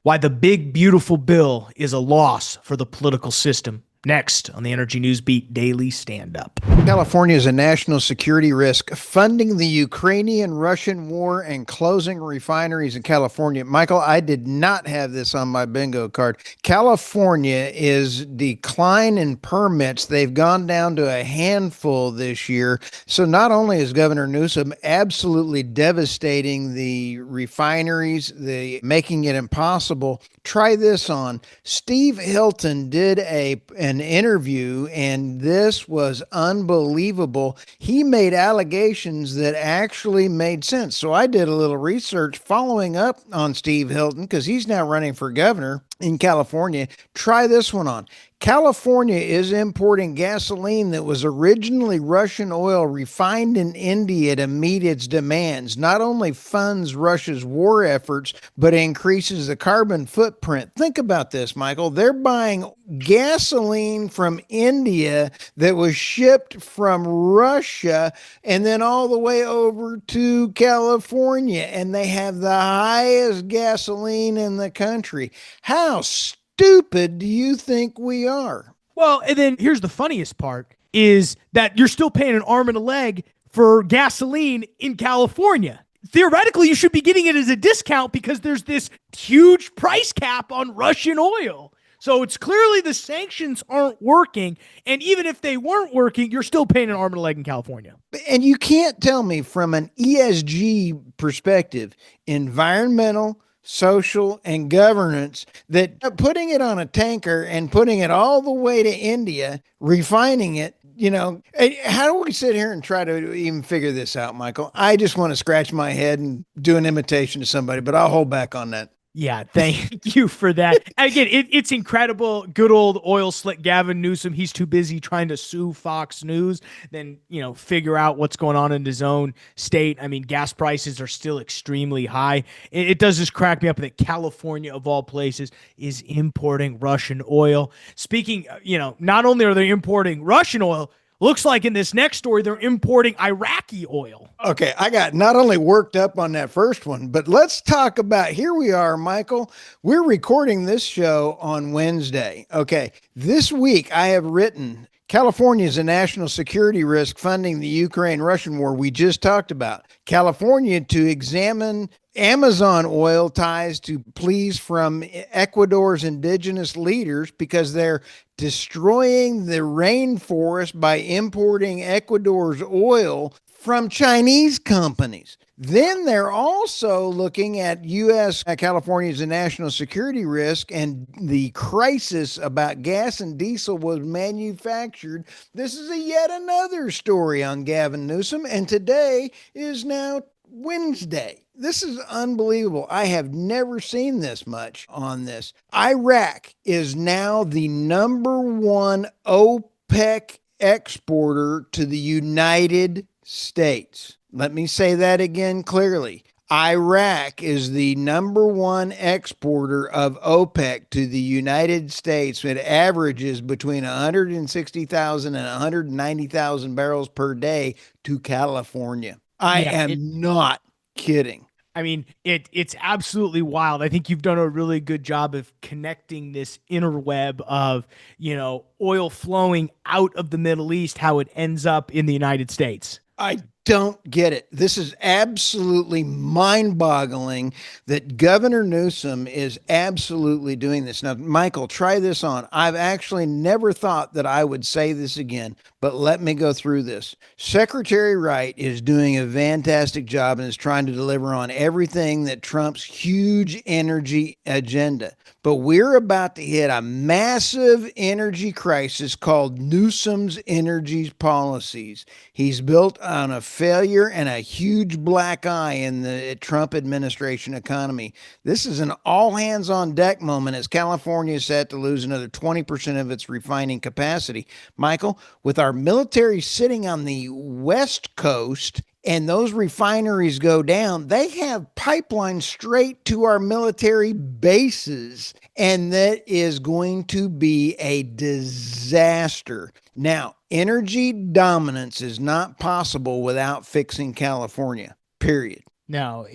Why the big, beautiful bill is a loss for the political system. Next on the Energy News Beat Daily Stand-Up. California is a national security risk, funding the Ukrainian-Russian war and closing refineries in California. Michael, I did not have this on my bingo card. California is decline in permits. They've gone down to a handful this year. So not only is Governor Newsom absolutely devastating the refineries, making it impossible. Try this on. Steve Hilton did an interview, and this was unbelievable. He made allegations that actually made sense. So I did a little research following up on Steve Hilton because he's now running for governor in California. Try this one on. California is importing gasoline that was originally Russian oil refined in India to meet its demands. Not only funds Russia's war efforts, but increases the carbon footprint. Think about this, Michael. They're buying gasoline from India that was shipped from Russia and then all the way over to California, and they have the highest gasoline in the country. How stupid do you think we are? Well, and then here's the funniest part is that you're still paying an arm and a leg for gasoline in California. Theoretically, you should be getting it as a discount because there's this huge price cap on Russian oil. So it's clearly the sanctions aren't working. And even if they weren't working, you're still paying an arm and a leg in California. And you can't tell me from an ESG perspective, environmental, social, and governance, that putting it on a tanker and putting it all the way to India, refining it, how do we sit here and try to even figure this out, Michael? I just want to scratch my head and do an imitation to somebody, but I'll hold back on that. Yeah, thank you for that. Again, it's incredible. Good old oil slick Gavin Newsom. He's too busy trying to sue Fox News than, figure out what's going on in his own state. I mean, gas prices are still extremely high. It does just crack me up that California, of all places, is importing Russian oil. Speaking, not only are they importing Russian oil, looks like in this next story, they're importing Iraqi oil. Okay, I got not only worked up on that first one, but let's talk about, here we are, Michael. We're recording this show on Wednesday. Okay, this week I have written California is a national security risk, funding the Ukraine-Russian war we just talked about. California to examine Amazon oil ties to pleas from Ecuador's indigenous leaders because they're destroying the rainforest by importing Ecuador's oil from Chinese companies. Then they're also looking at California as a national security risk, and the crisis about gas and diesel was manufactured. This is yet another story on Gavin Newsom, and today is now Wednesday. This is unbelievable. I have never seen this much on this. Iraq is now the number one OPEC exporter to the United States. Let me say that again clearly. Iraq is the number one exporter of OPEC to the United States. It averages between 160,000 and 190,000 barrels per day to California. I am not kidding. I mean, it's absolutely wild. I think you've done a really good job of connecting this interweb of, oil flowing out of the Middle East, how it ends up in the United States. I don't get it. This is absolutely mind-boggling that Governor Newsom is absolutely doing this. Now, Michael, try this on. I've actually never thought that I would say this again, but let me go through this. Secretary Wright is doing a fantastic job and is trying to deliver on everything that Trump's huge energy agenda. But we're about to hit a massive energy crisis called Newsom's energy policies. He's built on a failure and a huge black eye in the Trump administration economy. This is an all hands on deck moment as California is set to lose another 20% of its refining capacity. Michael, with our military sitting on the West Coast and those refineries go down, they have pipelines straight to our military bases, and that is going to be a disaster. Now, energy dominance is not possible without fixing California, period. No,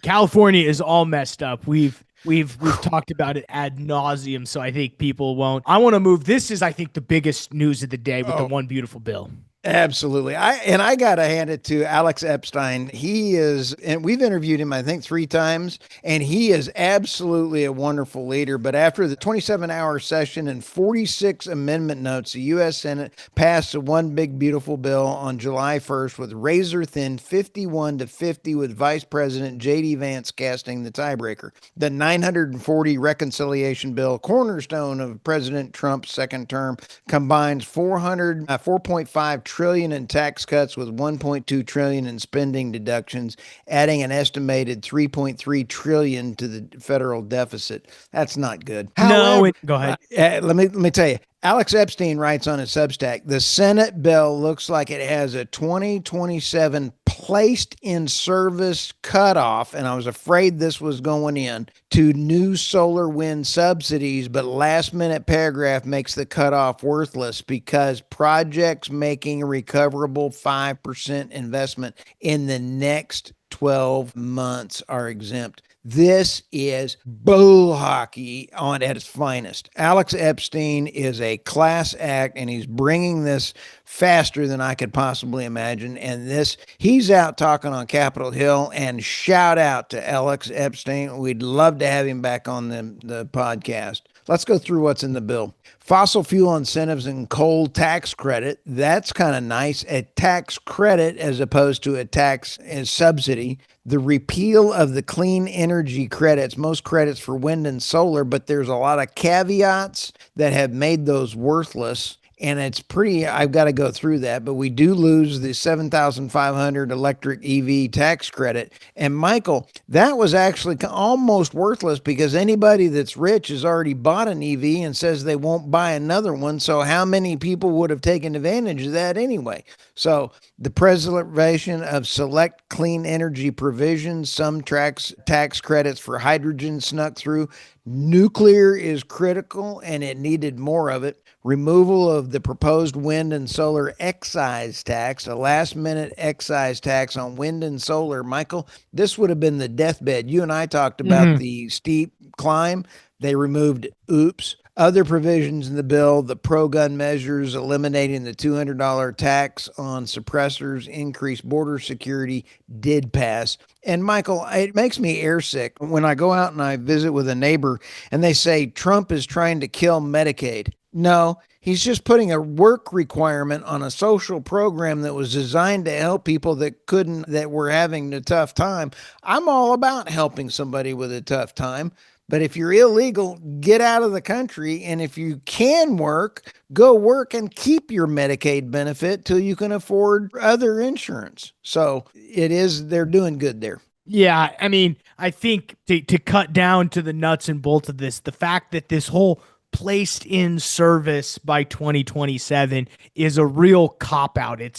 California is all messed up. We've We've talked about it ad nauseum, so I think people won't. I want to move. This is, I think, the biggest news of the day with the Oh, one beautiful bill. absolutely. I gotta hand it to Alex Epstein. He is, and we've interviewed him, I think, 3 times, and he is absolutely a wonderful leader. But after the 27-hour session and 46 amendment notes, the U.S. Senate passed a one big beautiful bill on July 1st with razor thin 51-50, with Vice President J.D. Vance casting the tiebreaker. The 940 reconciliation bill, cornerstone of President Trump's second term, combines 4.5 trillion in tax cuts with 1.2 trillion in spending deductions, adding an estimated 3.3 trillion to the federal deficit. That's not good. No, However, go ahead. let me tell you. Alex Epstein writes on his Substack, the Senate bill looks like it has a 2027 placed in service cutoff, and I was afraid this was going in, to new solar wind subsidies, but last minute paragraph makes the cutoff worthless because projects making a recoverable 5% investment in the next 12 months are exempt. This is bull hockey on at its finest. Alex Epstein is a class act, and he's bringing this faster than I could possibly imagine. And he's out talking on Capitol Hill, and shout out to Alex Epstein. We'd love to have him back on the podcast. Let's go through what's in the bill. Fossil fuel incentives and coal tax credit. That's kind of nice. A tax credit as opposed to a tax as subsidy. The repeal of the clean energy credits, most credits for wind and solar, but there's a lot of caveats that have made those worthless. And it's pretty, I've got to go through that, but we do lose the 7,500 electric EV tax credit. And Michael, that was actually almost worthless because anybody that's rich has already bought an EV and says they won't buy another one. So how many people would have taken advantage of that anyway? So the preservation of select clean energy provisions, some tax credits for hydrogen snuck through. Nuclear is critical and it needed more of it. Removal of the proposed wind and solar excise tax, a last minute excise tax on wind and solar. Michael, this would have been the deathbed. You and I talked about the steep climb. They removed it. Oops. Other provisions in the bill, the pro-gun measures, eliminating the $200 tax on suppressors, increased border security, did pass. And Michael, it makes me airsick when I go out and I visit with a neighbor and they say Trump is trying to kill Medicaid. No, he's just putting a work requirement on a social program that was designed to help people that were having a tough time. I'm all about helping somebody with a tough time. But if you're illegal, get out of the country. And if you can work, go work and keep your Medicaid benefit till you can afford other insurance. So they're doing good there. Yeah, I mean, I think to cut down to the nuts and bolts of this, the fact that this whole placed in service by 2027 is a real cop out. I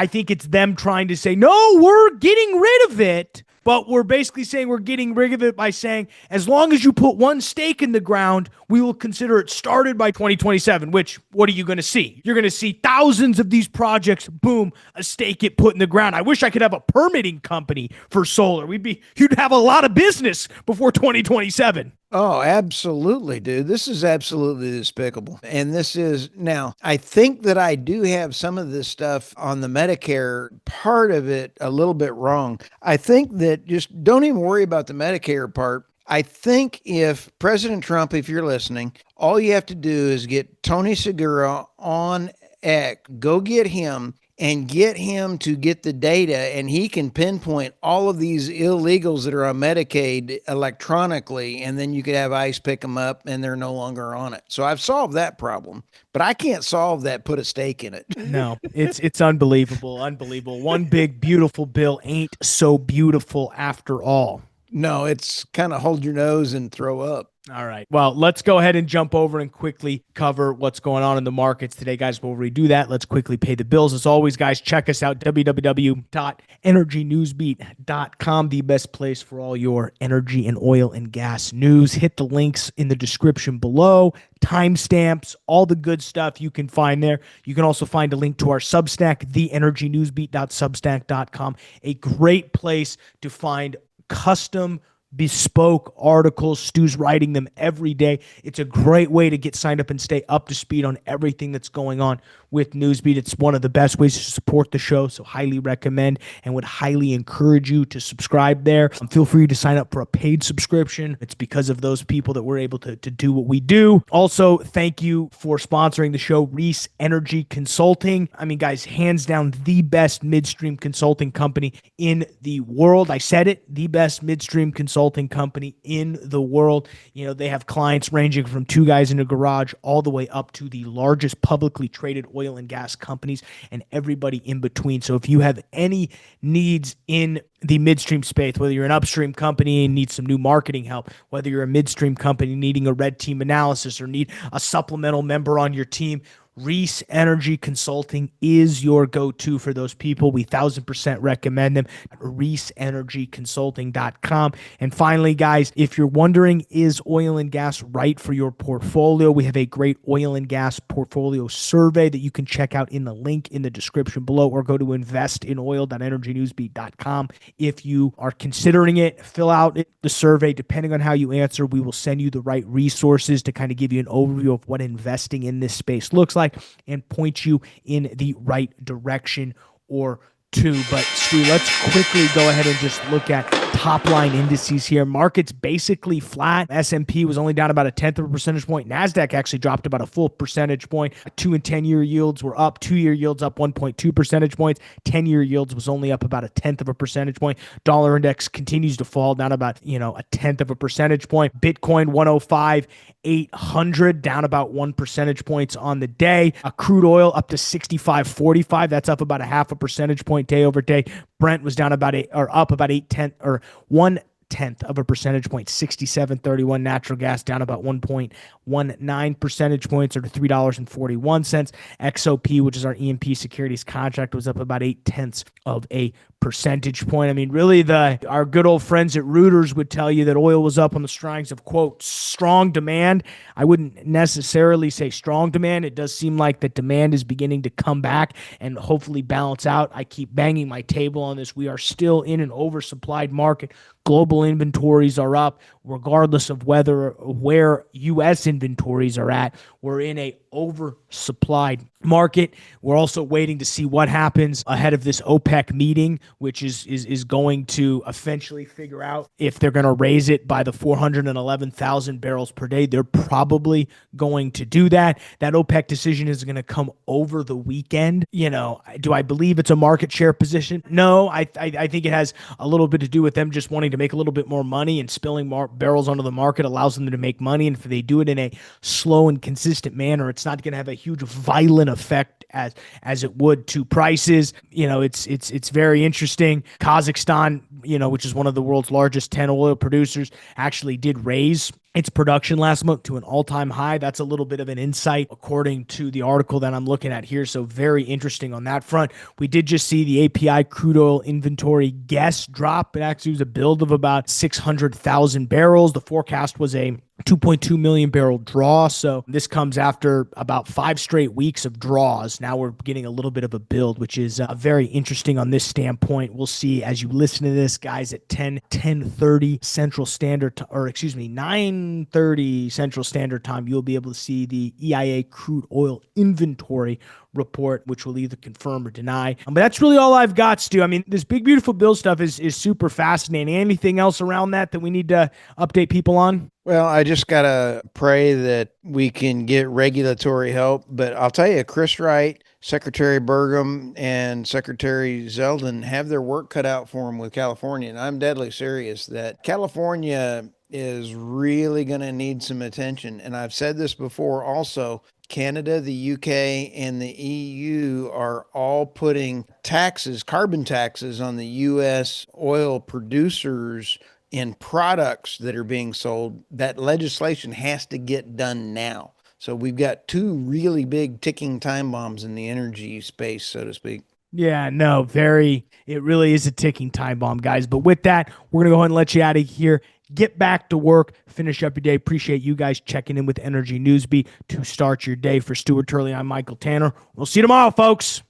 think it's them trying to say, no, we're getting rid of it. But we're basically saying we're getting rid of it by saying, as long as you put one stake in the ground, we will consider it started by 2027, which, what are you going to see? You're going to see thousands of these projects, boom, a stake get put in the ground. I wish I could have a permitting company for solar. You'd have a lot of business before 2027. Oh, absolutely, dude. This is absolutely despicable. And now, I think that I do have some of this stuff on the Medicare part of it a little bit wrong. I think that just don't even worry about the Medicare part. I think if President Trump, if you're listening, all you have to do is get Tony Segura on X, go get him and get him to get the data, and he can pinpoint all of these illegals that are on Medicaid electronically, and then you could have ICE pick them up and they're no longer on it. So I've solved that problem, but I can't solve that, put a stake in it. No, it's unbelievable. Unbelievable. One big, beautiful bill ain't so beautiful after all. No, it's kind of hold your nose and throw up. All right. Well, let's go ahead and jump over and quickly cover what's going on in the markets today, guys. Before we do that, let's quickly pay the bills. As always, guys, check us out, www.energynewsbeat.com, the best place for all your energy and oil and gas news. Hit the links in the description below, timestamps, all the good stuff you can find there. You can also find a link to our Substack, theenergynewsbeat.substack.com, a great place to find custom bespoke articles. Stu's writing them every day. It's a great way to get signed up and stay up to speed on everything that's going on with Newsbeat. It's one of the best ways to support the show, so highly recommend and would highly encourage you to subscribe there. Feel free to sign up for a paid subscription. It's because of those people that we're able to do what we do. Also, thank you for sponsoring the show, Reese Energy Consulting. I mean, guys, hands down, the best midstream consulting company in the world. I said it, the best midstream consulting company in the world. You know, they have clients ranging from two guys in a garage all the way up to the largest publicly traded oil and gas companies and everybody in between. So if you have any needs in the midstream space, whether you're an upstream company and need some new marketing help, whether you're a midstream company needing a red team analysis or need a supplemental member on your team, Reese Energy Consulting is your go-to for those people. We 1000% recommend them at reeseenergyconsulting.com. And finally, guys, if you're wondering, is oil and gas right for your portfolio? We have a great oil and gas portfolio survey that you can check out in the link in the description below, or go to investinoil.energynewsbeat.com. If you are considering it, fill out the survey. Depending on how you answer, we will send you the right resources to kind of give you an overview of what investing in this space looks like and point you in the right direction or two. But Stu, let's quickly go ahead and just look at top line indices here. Market's basically flat. S&P was only down about a tenth of a percentage point. NASDAQ actually dropped about a full percentage point. 2 and 10-year yields were up. 2-year yields up 1.2 percentage points. 10-year yields was only up about a tenth of a percentage point. Dollar index continues to fall down about, a tenth of a percentage point. Bitcoin 105,800, down about 1 percentage points on the day. Crude oil up to 65.45. That's up about a half a percentage point day over day. Brent was down about up about 1/10 of a percentage point, 67.31. Natural gas down about 1.19 percentage points, or to $3.41. XOP, which is our E&P securities contract, was up about 0.8 of a percentage point. I mean, really, our good old friends at Reuters would tell you that oil was up on the strength of, quote, strong demand. I wouldn't necessarily say strong demand. It does seem like that demand is beginning to come back and hopefully balance out. I keep banging my table on this. We are still in an oversupplied market. Global inventories are up, regardless of where U.S. inventories are at. We're in a oversupplied market. We're also waiting to see what happens ahead of this OPEC meeting, which is going to eventually figure out if they're going to raise it by the 411,000 barrels per day. They're probably going to do that. That OPEC decision is going to come over the weekend. Do I believe it's a market share position? No, I think it has a little bit to do with them just wanting to make a little bit more money, and spilling more barrels onto the market allows them to make money. And if they do it in a slow and consistent manner, it's not going to have a huge violent effect as it would to prices. It's very interesting. Kazakhstan, which is one of the world's largest 10 oil producers, actually did raise its production last month to an all-time high. That's a little bit of an insight according to the article that I'm looking at here. So very interesting on that front. We did just see the API crude oil inventory guess drop. It actually was a build of about 600,000 barrels. The forecast was a 2.2 million barrel draw. So this comes after about 5 straight weeks of draws. Now we're getting a little bit of a build, which is very interesting on this standpoint. We'll see as you listen to this, guys, at 10:30 Central Standard, 9:30 Central Standard Time, you'll be able to see the EIA crude oil inventory report, which will either confirm or deny. But that's really all I've got, Stu. I mean, this big, beautiful bill stuff is super fascinating. Anything else around that we need to update people on? Well, I just got to pray that we can get regulatory help. But I'll tell you, Chris Wright, Secretary Burgum, and Secretary Zeldin have their work cut out for them with California. And I'm deadly serious that California is really going to need some attention. And I've said this before also. Canada, the UK, and the EU are all putting carbon taxes on the US oil producers in products that are being sold. That legislation has to get done now. So we've got 2 really big ticking time bombs in the energy space, so to speak. Yeah, no, it really is a ticking time bomb, guys. But with that, we're going to go ahead and let you out of here. Get back to work, finish up your day. Appreciate you guys checking in with Energy Newsbeat to start your day. For Stuart Turley, I'm Michael Tanner. We'll see you tomorrow, folks.